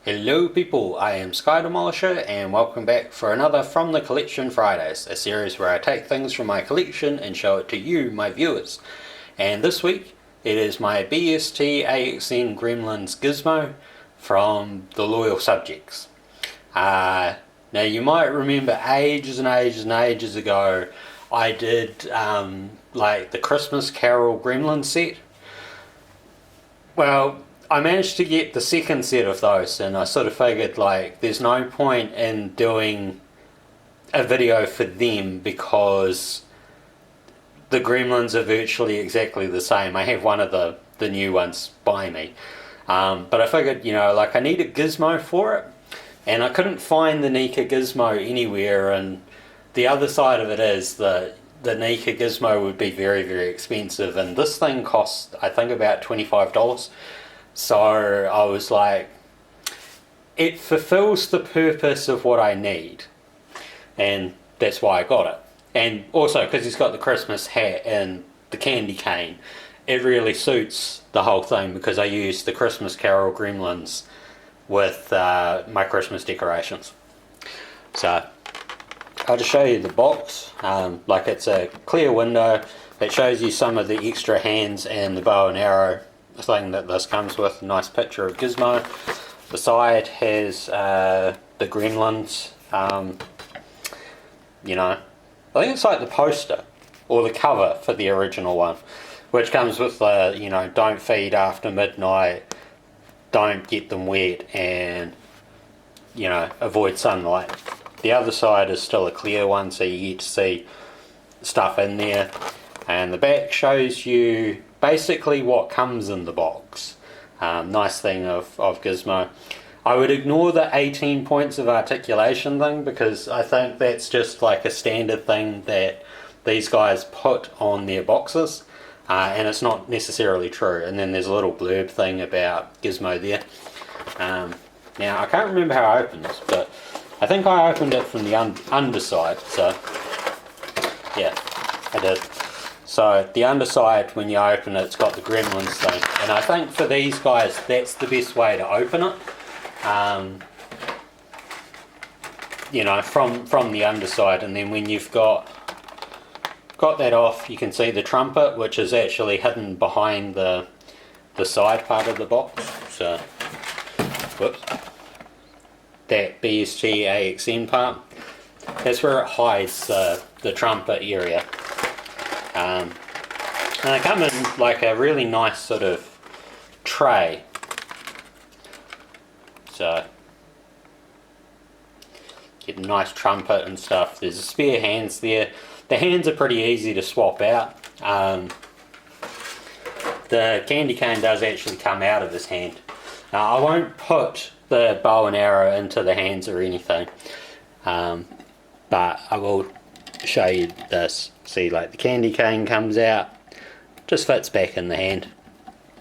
Hello people, I am Sky Demolisher and welcome back for another From the Collection Fridays, a series where I take things from my collection and show it to you, my viewers. And this week it is my BST AXN Gizmo from the Loyal Subjects. Now you might remember ages and ages ago I did like the Christmas Carol Gremlin set. Well, I managed to get the second set of those, and I sort of figured like there's no point in doing a video for them because the Gremlins are virtually exactly the same. I have one of the new ones by me, but I figured, you know, like I need a gizmo for it, and I couldn't find the Nika gizmo anywhere. And the other side of it is that the Nika gizmo would be very expensive, and this thing costs I think about $25. So I was like, it fulfills the purpose of what I need, and that's why I got it. And also because he's got the Christmas hat and the candy cane, it really suits the whole thing because I used the Christmas Carol Gremlins with my Christmas decorations. So I'll just show you the box. Like it's a clear window that shows you some of the extra hands and the bow and arrow thing that this comes with. A nice picture of Gizmo. The side has the Gremlins. You know, I think it's like the poster or the cover for the original one, which comes with the, you know, don't feed after midnight, don't get them wet, and, you know, avoid sunlight. The other side is still a clear one, so you get to see stuff in there. And the back shows you basically what comes in the box. Nice thing of Gizmo. I would ignore the 18 points of articulation thing because I think that's just like a standard thing that these guys put on their boxes, and it's not necessarily true. And then there's a little blurb thing about Gizmo there. Now I can't remember how I opened this, but I think I opened it from the underside, so yeah, I did. So the underside, when you open it, it's got the Gremlins thing, and I think for these guys that's the best way to open it. You know, from the underside, and then when you've got that off, you can see the trumpet, which is actually hidden behind the side part of the box. So, whoops, that BST AXN part, that's where it hides the trumpet area. And they come in like a really nice sort of tray. So get a nice trumpet and stuff. There's a spare hands there. The hands are pretty easy to swap out. The candy cane does actually come out of his hand. Now I won't put the bow and arrow into the hands or anything, but I will show you this. See, like the candy cane comes out, just fits back in the hand,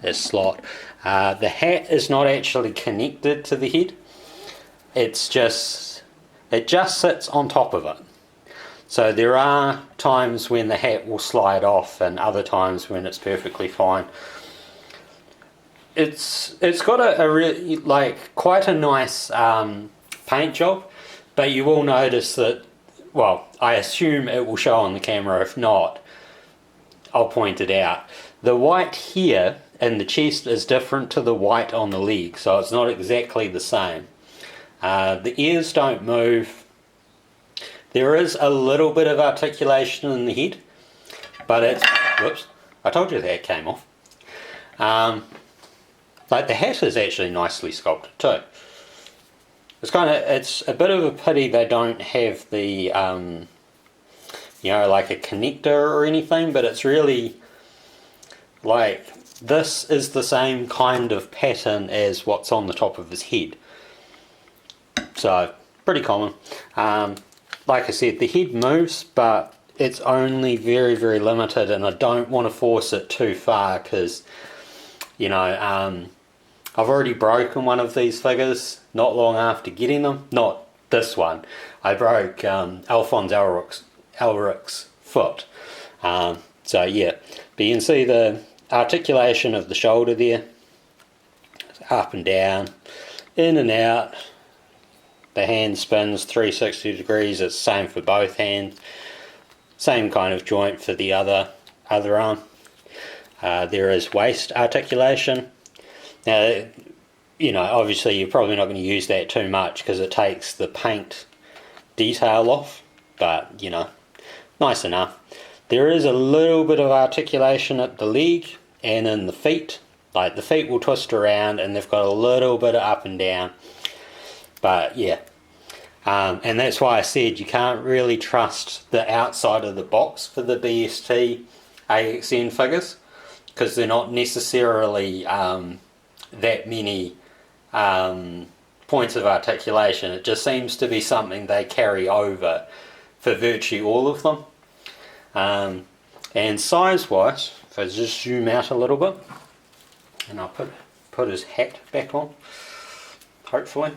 this slot. The hat is not actually connected to the head, it just sits on top of it. So there are times when the hat will slide off and other times when it's perfectly fine. It's got a really, like, quite a nice paint job, but you will notice that, well, I assume it will show on the camera. If not, I'll point it out. The white here in the chest is different to the white on the leg, so it's not exactly the same. The ears don't move. There is a little bit of articulation in the head, but it's, whoops, I told you the hat came off. Like the hat is actually nicely sculpted too. It's a bit of a pity they don't have the, you know, like a connector or anything, but it's really, like, this is the same kind of pattern as what's on the top of his head. So, pretty common. Like I said, the head moves, but it's only very limited, and I don't want to force it too far because, you know, I've already broken one of these figures not long after getting them. Not this one. I broke Alphonse Elric's foot. So yeah, but you can see the articulation of the shoulder there, up and down. in and out. The hand spins 360 degrees. It's the same for both hands. Same kind of joint for the other arm. There is waist articulation. Now, you know, obviously you're probably not going to use that too much because it takes the paint detail off, but you know, nice enough. There is a little bit of articulation at the leg and in the feet. Like the feet will twist around and they've got a little bit of up and down, but yeah. And that's why I said you can't really trust the outside of the box for the BST AXN figures, because they're not necessarily that many points of articulation. It just seems to be something they carry over for virtually all of them. And size wise, if I just zoom out a little bit, and I'll put his hat back on, hopefully.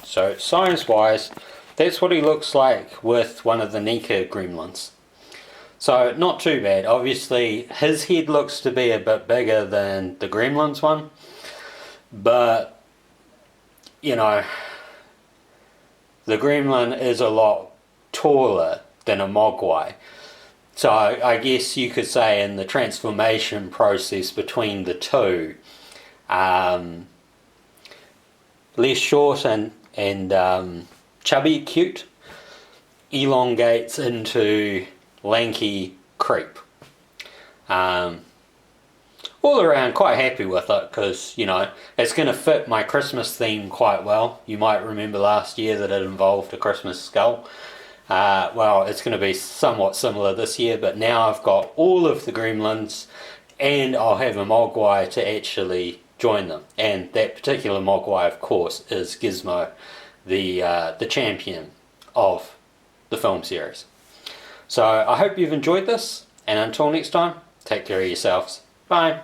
So size wise, that's what he looks like with one of the Nika gremlins. So not too bad. Obviously his head looks to be a bit bigger than the gremlins one, but you know, the gremlin is a lot taller than a mogwai. So I guess you could say in the transformation process between the two, less short and chubby cute elongates into lanky creep. All around quite happy with it, because you know it's going to fit my Christmas theme quite well. You might remember last year that it involved a Christmas skull. Well, it's going to be somewhat similar this year, but now I've got all of the gremlins and I'll have a mogwai to actually join them, and that particular mogwai of course is Gizmo, the champion of the film series. So I hope you've enjoyed this, and until next time, take care of yourselves. Bye.